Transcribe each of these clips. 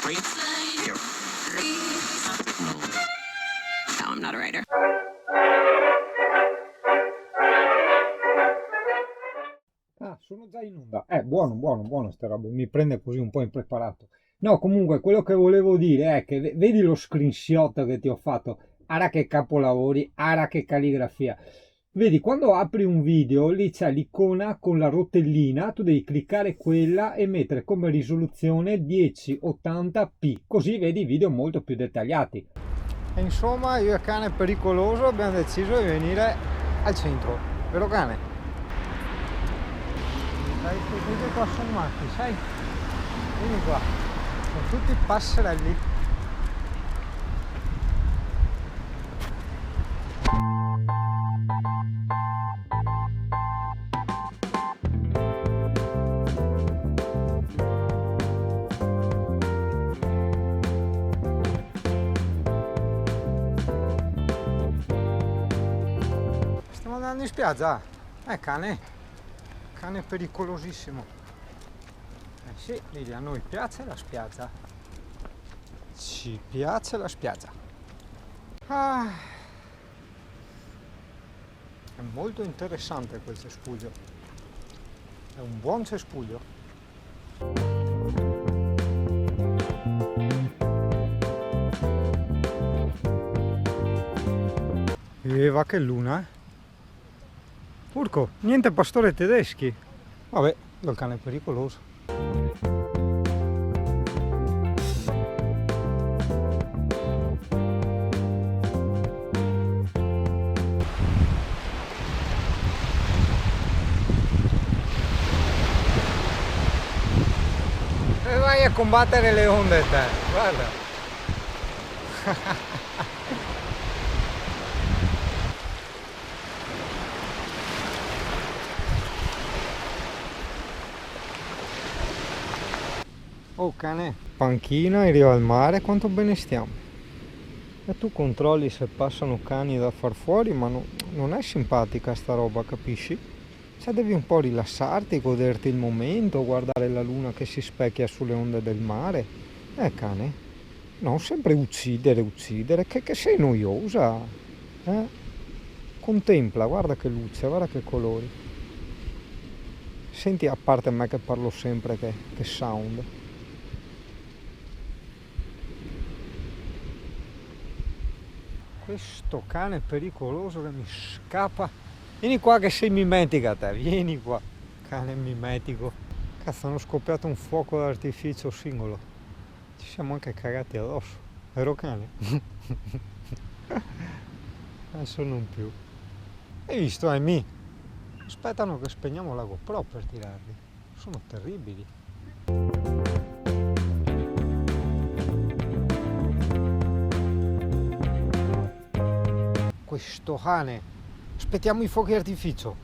No, I'm not a writer. Ah, sono già in onda. Buono sta roba, mi prende così un po' impreparato. No, comunque, quello che volevo dire è che vedi lo screenshot che ti ho fatto. Ara che capolavori, ara che calligrafia. Vedi, quando apri un video, lì c'è l'icona con la rotellina, tu devi cliccare quella e mettere come risoluzione 1080p, così vedi i video molto più dettagliati. E insomma, io e cane pericoloso abbiamo deciso di venire al centro, vero cane? Sai, questi qua sono matti, sai? Vieni qua, sono tutti passerelli. Stiamo andando in spiaggia, cane. Cane pericolosissimo. Sì, vedi, a noi piace la spiaggia. Ci piace la spiaggia. Ah, è molto interessante quel cespuglio. È un buon cespuglio. E va che luna, eh? Urco, niente pastore tedeschi. Vabbè, il cane è pericoloso. E vai a combattere le onde te, guarda. Oh cane, panchina in riva al mare, quanto bene stiamo. E tu controlli se passano cani da far fuori, ma non è simpatica sta roba, capisci? Cioè devi un po' rilassarti, goderti il momento, guardare la luna che si specchia sulle onde del mare. Cane, non sempre uccidere, che sei noiosa. Contempla, guarda che luce, guarda che colori. Senti, a parte me che parlo sempre, che sound. Questo cane pericoloso che mi scappa. Vieni qua che sei mimetica te, vieni qua. Cane mimetico. Cazzo, hanno scoppiato un fuoco d'artificio singolo. Ci siamo anche cagati addosso. Vero cane? Adesso non più. Hai visto, Amy? Aspettano che spegniamo la GoPro per tirarli. Sono terribili. Questo cane, aspettiamo i fuochi d'artificio,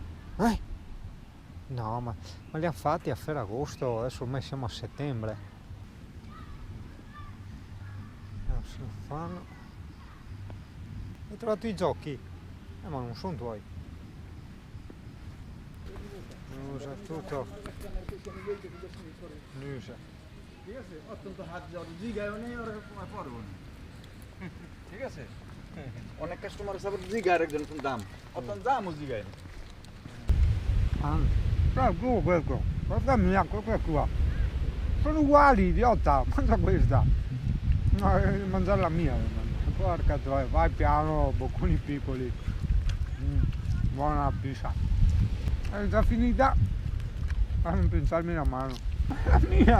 No, ma li hanno fatti a Ferragosto, adesso ormai siamo a settembre. Non si fanno. Hai trovato i giochi? Ma non sono tuoi. Usa tutto. Usa. অনেক কাস্টমার সাথে জিগার একজন দাম অতন দামও জিগায় Guarda questo, guarda mia, questa qua. Sono uguali, idiota, mangia questa. No, mangiare la mia. Porca troia, vai piano, bocconi piccoli. Buona pizza. È già finita. Fammi pensarmi la mano. La mia!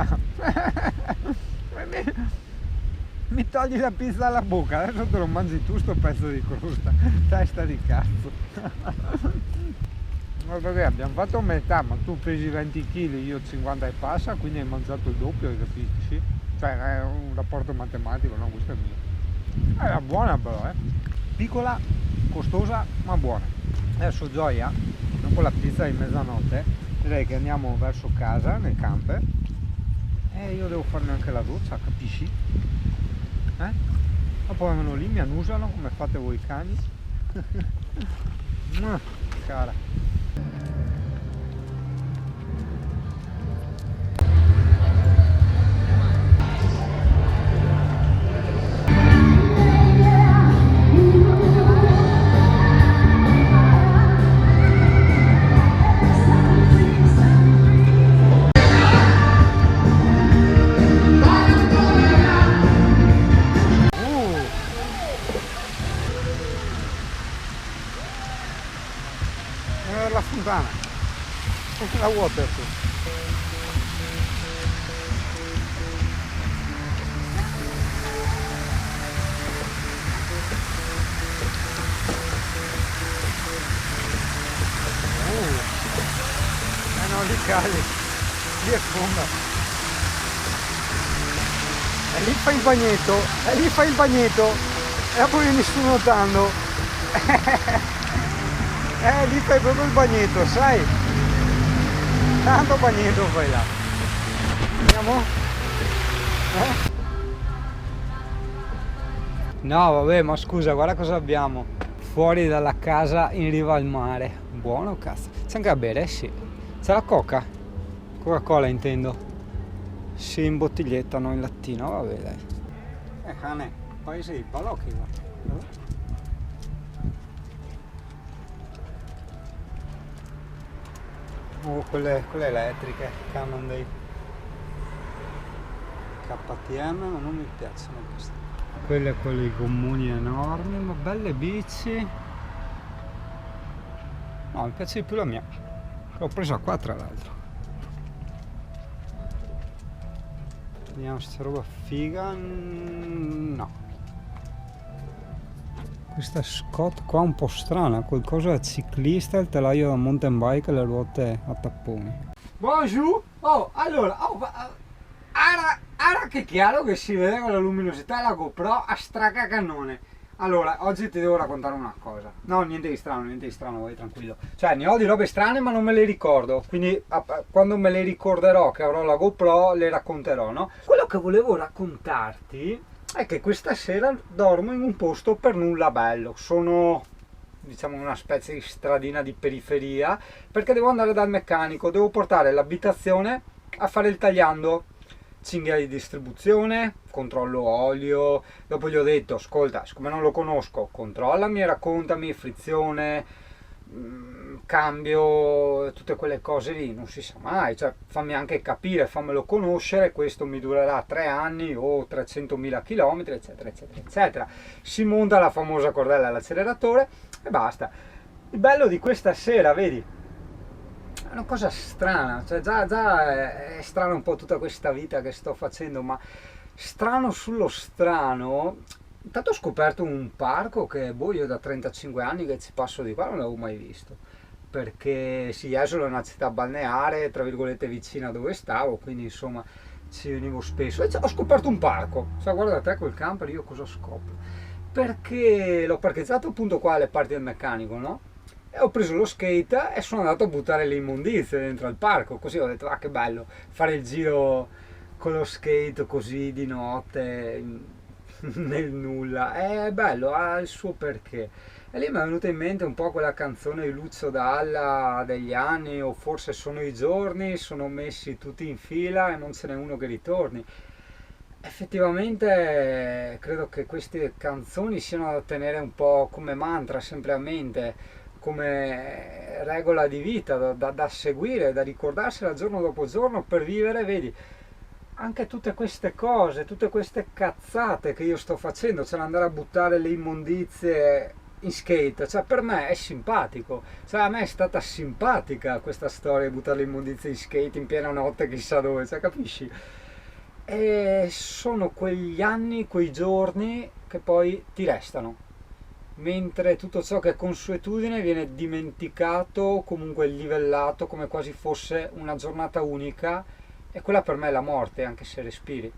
Mi togli la pizza dalla bocca, adesso te lo mangi tu sto pezzo di crosta. Testa di cazzo. Ma perché abbiamo fatto metà, ma tu pesi 20 kg, io 50 e passa, quindi hai mangiato il doppio, capisci? Cioè è un rapporto matematico, no? Questo è mio. Era buona però, piccola, costosa, ma buona. Adesso Gioia, dopo la pizza di mezzanotte, direi che andiamo verso casa, nel camper, e io devo farmi anche la doccia, capisci? Dopo vengono lì, mi annusano come fate voi cani. Cara. strana. La waterproof. No, lì cade, lì è sfonda. E lì fai il bagnetto, e lì fai il bagnetto, e poi nessuno notando. Lì fai proprio il bagnetto, sai? Tanto bagnetto fai là. Andiamo? No, vabbè, ma scusa, guarda cosa abbiamo. Fuori dalla casa in riva al mare. Buono, cazzo. C'è anche da bere, sì. C'è la coca? Coca-Cola intendo. Sì, in bottiglietta, no in lattino, vabbè dai. Cane, paese di balocchi va. Quelle elettriche, Canon dei KTM, ma non mi piacciono queste. Quelle con i gommoni enormi, ma belle bici. No, mi piace di più la mia. L'ho presa qua tra l'altro. Vediamo se c'è roba figa. No. Questa Scott qua un po' strana, qualcosa da ciclista, il telaio da mountain bike e le ruote a tapponi. Bonjour! Oh, allora, ara che è chiaro che si vede con la luminosità la GoPro a stracacannone. Allora, oggi ti devo raccontare una cosa. No, niente di strano, vai tranquillo. Cioè, ne ho di robe strane ma non me le ricordo, quindi quando me le ricorderò che avrò la GoPro le racconterò, no? Quello che volevo raccontarti è che questa sera dormo in un posto per nulla bello. Sono, diciamo, una specie di stradina di periferia perché devo andare dal meccanico, devo portare l'abitazione a fare il tagliando, cinghia di distribuzione, controllo olio. Dopo gli ho detto, ascolta, siccome non lo conosco, controllami e raccontami frizione, cambio, tutte quelle cose lì, non si sa mai, cioè fammi anche capire, fammelo conoscere, questo mi durerà 3 anni o 300.000 km, eccetera eccetera eccetera. Si monta la famosa cordella all'acceleratore e basta. Il bello di questa sera, vedi, è una cosa strana, cioè già è strana un po' tutta questa vita che sto facendo, ma strano sullo strano. Intanto ho scoperto un parco che io da 35 anni che ci passo di qua non l'avevo mai visto, perché sì, Jesolo è una città balneare, tra virgolette vicina dove stavo, quindi insomma ci venivo spesso. E ho scoperto un parco, cioè guarda te quel camper, io cosa scopro? Perché l'ho parcheggiato appunto qua alle parti del meccanico, no? E ho preso lo skate e sono andato a buttare le immondizie dentro al parco, così ho detto, ah che bello, fare il giro con lo skate così di notte nel nulla, è bello, ha il suo perché. E lì mi è venuta in mente un po' quella canzone di Lucio Dalla degli anni, o forse sono i giorni, sono messi tutti in fila e non ce n'è uno che ritorni. Effettivamente credo che queste canzoni siano da tenere un po' come mantra sempre a mente, come regola di vita da seguire, da ricordarsela giorno dopo giorno per vivere, vedi, anche tutte queste cose, tutte queste cazzate che io sto facendo, cioè andare a buttare le immondizie in skate, cioè per me è simpatico, cioè a me è stata simpatica questa storia di buttare le immondizie in skate in piena notte chissà dove, cioè capisci? E sono quegli anni, quei giorni che poi ti restano, mentre tutto ciò che è consuetudine viene dimenticato, comunque livellato come quasi fosse una giornata unica. E quella per me è la morte, anche se respiri.